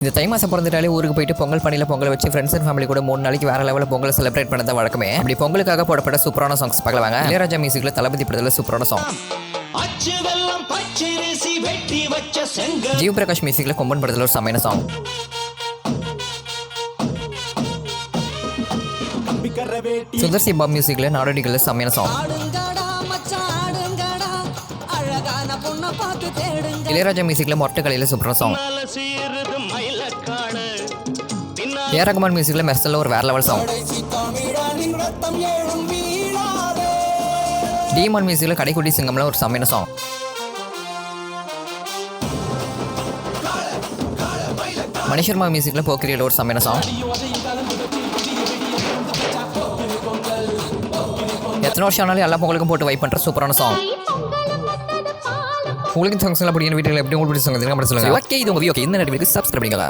இந்த தை மாதம் பிறந்துட்டாலே ஊருக்கு போயிட்டு பொங்கல் பண்ணியில் பொங்கல் வச்சு ஃப்ரெண்ட்ஸ் அண்ட் ஃபேமிலி கூட 3 நாளைக்கு வேற லெவலில் பொங்கல் செலிப்ரேட் பண்ண தான் வழக்கமே. அப்படி பொங்கலுக்காக போடப்பட்ட சூப்பரான சாங்ஸ் பார்க்கலாம் வாங்க. இளையராஜா மியூசிக்கில் தளபதி படத்தில் சூப்பரான சாங். ஜீவ் பிரகாஷ் மியூசிக்கில் கொம்பன் படத்தில் ஒரு செமையான சாங். சுந்தர் சி பாப் மியூசிக்கில் நாடோடிகளில் செமையான சாங். இளையராஜா மியூசிக்கில் மொட்டை கலையில் சூப்பரான சாங். ஏ ரகுமான் மியூசிக்கில் மெர்சலில் ஒரு வேற லெவல் சாங். டிமான் மியூசிக்கில் கடைக்குட்டி சிங்கம்ல ஒரு செமையான சாங். மணிஷர்மா மியூசிக்கில் போக்கிரியில் ஒரு செமையான சாங். எத்தனை வருஷம் ஆனாலும் எல்லா பொங்கலுக்கும் போட்டு வைப் பண்ணுற சூப்பரான சாங். உங்களுக்கு சாங்ஸ் எல்லாம் பிடிக்கும் வீட்டில் எப்படி உங்களுக்கு பிடிச்ச சாங் சொல்லுங்க. ஓகே, இது உங்க வீடியோ. இந்த நடிகருக்கு சப்ஸ்கிரைப் பண்ணிக்கலாம்.